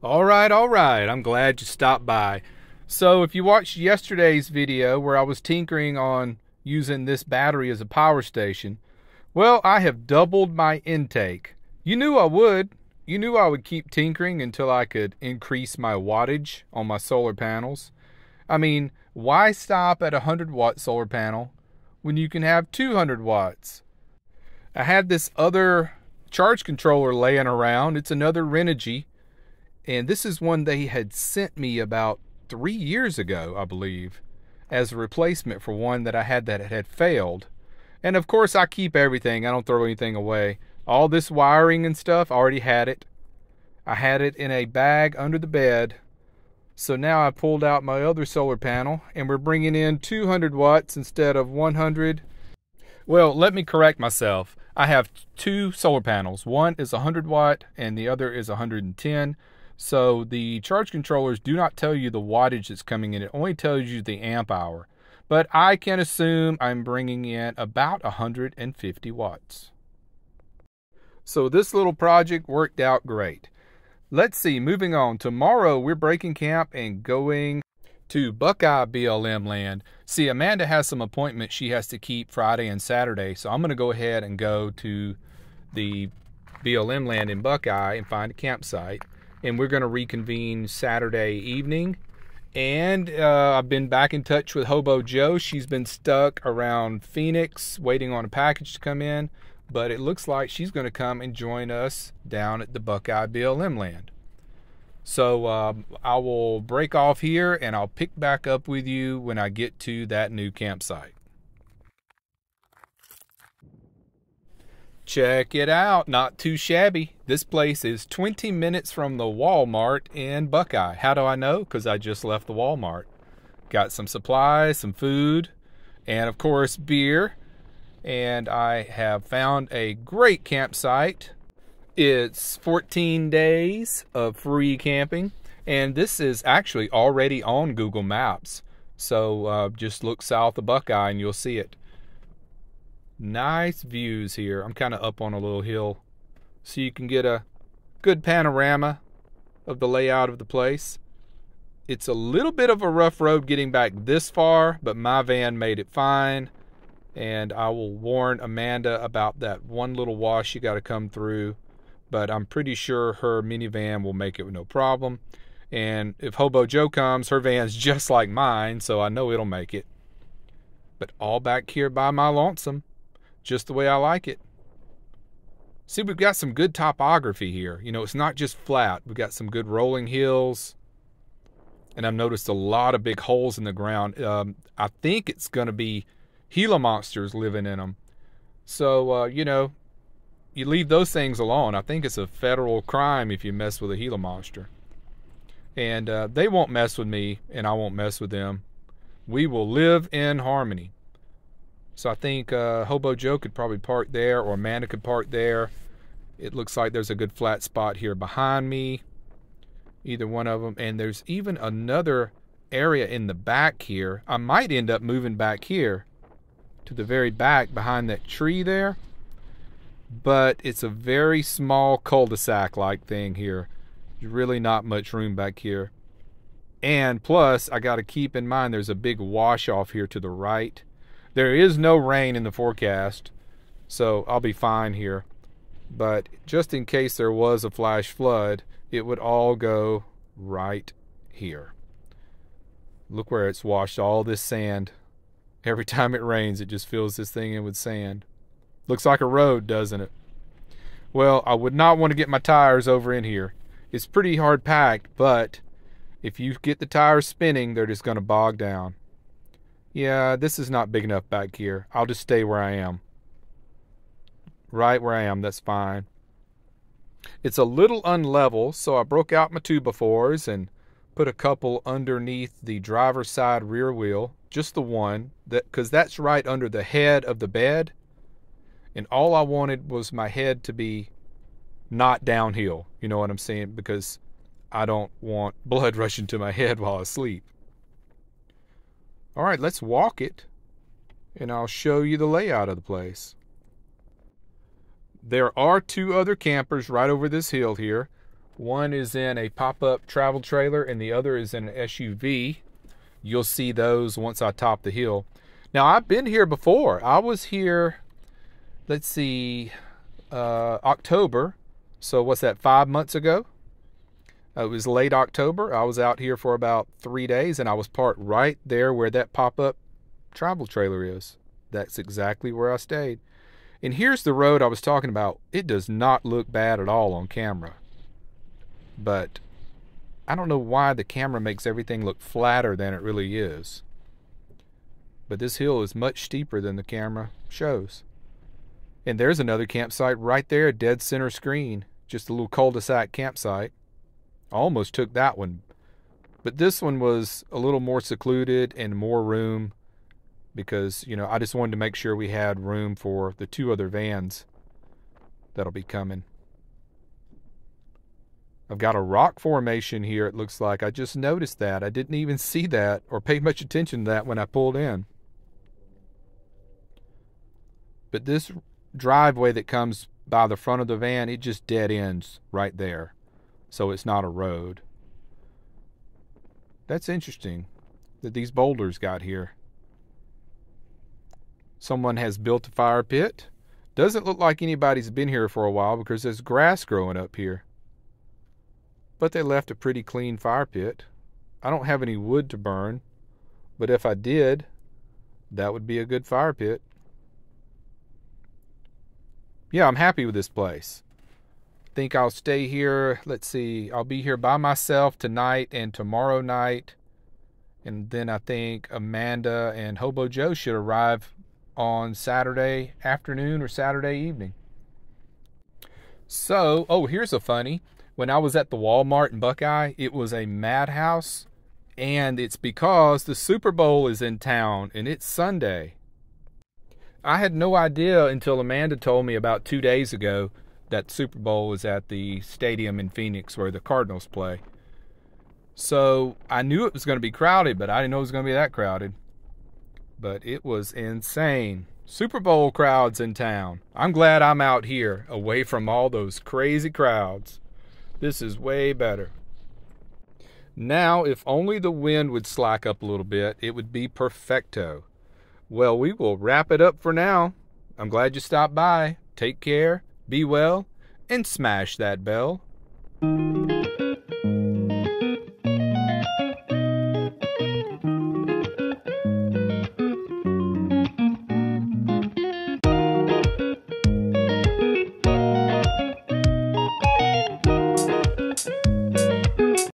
All right. I'm glad you stopped by. So if you watched yesterday's video where I was tinkering on using this battery as a power station, well, I have doubled my intake. You knew I would. You knew I would keep tinkering until I could increase my wattage on my solar panels. I mean, why stop at a 100-watt solar panel when you can have 200 watts? I had this other charge controller laying around. It's another Renogy. And this is one they had sent me about 3 years ago, I believe, as a replacement for one that I had that had failed. And of course, I keep everything. I don't throw anything away. All this wiring and stuff, I already had it. I had it in a bag under the bed. So now I pulled out my other solar panel, and we're bringing in 200 watts instead of 100. Well, let me correct myself. I have two solar panels. One is 100 watt, and the other is 110. So the charge controllers do not tell you the wattage that's coming in. It only tells you the amp hour. But I can assume I'm bringing in about 150 watts. So this little project worked out great. Let's see, moving on. Tomorrow we're breaking camp and going to Buckeye BLM land. See, Amanda has some appointments she has to keep Friday and Saturday. So I'm going to go ahead and go to the BLM land in Buckeye and find a campsite. And we're going to reconvene Saturday evening. And I've been back in touch with Hobo Joe. She's been stuck around Phoenix waiting on a package to come in. But it looks like she's going to come and join us down at the Buckeye BLM land. So I will break off here and I'll pick back up with you when I get to that new campsite. Check it out, not too shabby. This place is 20 minutes from the Walmart in Buckeye. How do I know? Because I just left the Walmart. Got some supplies, some food, and of course beer. And I have found a great campsite. It's 14 days of free camping. And this is actually already on Google Maps. So just look south of Buckeye and you'll see it. Nice views here. I'm kind of up on a little hill so you can get a good panorama of the layout of the place. It's a little bit of a rough road getting back this far, but my van made it fine. And I will warn Amanda about that one little wash you got to come through. But I'm pretty sure her minivan will make it with no problem. And if Hobo Joe comes, her van's just like mine, so I know it'll make it. But all back here by my lonesome. Just the way I like it. See, we've got some good topography here. You know, it's not just flat. We've got some good rolling hills. And I've noticed a lot of big holes in the ground. I think it's going to be Gila monsters living in them. So, you know, you leave those things alone. I think it's a federal crime if you mess with a Gila monster. And they won't mess with me, and I won't mess with them. We will live in harmony. So I think Hobo Joe could probably park there, or Amanda could park there. It looks like there's a good flat spot here behind me. Either one of them. And there's even another area in the back here. I might end up moving back here to the very back behind that tree there. But it's a very small cul-de-sac-like thing here. There's really not much room back here. And plus, I got to keep in mind there's a big wash-off here to the right. There is no rain in the forecast, so I'll be fine here. But just in case there was a flash flood, it would all go right here. Look where it's washed all this sand. Every time it rains, it just fills this thing in with sand. Looks like a road, doesn't it? Well, I would not want to get my tires over in here. It's pretty hard packed, but if you get the tires spinning, they're just going to bog down. Yeah, this is not big enough back here. I'll just stay where I am. Right where I am, that's fine. It's a little unlevel, so I broke out my 2x4s and put a couple underneath the driver's side rear wheel. Just the one, because that's right under the head of the bed. And all I wanted was my head to be not downhill. You know what I'm saying? Because I don't want blood rushing to my head while I sleep. All right, let's walk it, and I'll show you the layout of the place. There are two other campers right over this hill here. One is in a pop-up travel trailer and the other is in an SUV. You'll see those once I top the hill. Now, I've been here before. I was here, let's see, October. So what's that, 5 months ago? It was late October. I was out here for about 3 days and I was parked right there where that pop-up travel trailer is. That's exactly where I stayed. And here's the road I was talking about. It does not look bad at all on camera. But I don't know why the camera makes everything look flatter than it really is. But this hill is much steeper than the camera shows. And there's another campsite right there, dead center screen. Just a little cul-de-sac campsite. I almost took that one. But this one was a little more secluded and more room. Because, you know, I just wanted to make sure we had room for the 2 other vans that'll be coming. I've got a rock formation here, it looks like. I just noticed that. I didn't even see that or pay much attention to that when I pulled in. But this driveway that comes by the front of the van, it just dead ends right there. So it's not a road. That's interesting that these boulders got here. Someone has built a fire pit. Doesn't look like anybody's been here for a while because there's grass growing up here. But they left a pretty clean fire pit. I don't have any wood to burn, but if I did, that would be a good fire pit. Yeah, I'm happy with this place. I think I'll stay here. Let's see, I'll be here by myself tonight and tomorrow night. And then I think Amanda and Hobo Joe should arrive on Saturday afternoon or Saturday evening. So, oh, here's a funny. When I was at the Walmart in Buckeye, it was a madhouse, and it's because the Super Bowl is in town, and it's Sunday. I had no idea until Amanda told me about 2 days ago that Super Bowl was at the stadium in Phoenix where the Cardinals play. So I knew it was going to be crowded, but I didn't know it was going to be that crowded. But it was insane. Super Bowl crowds in town. I'm glad I'm out here, away from all those crazy crowds. This is way better. Now, if only the wind would slack up a little bit, it would be perfecto. Well, we will wrap it up for now. I'm glad you stopped by. Take care, be well, and smash that bell.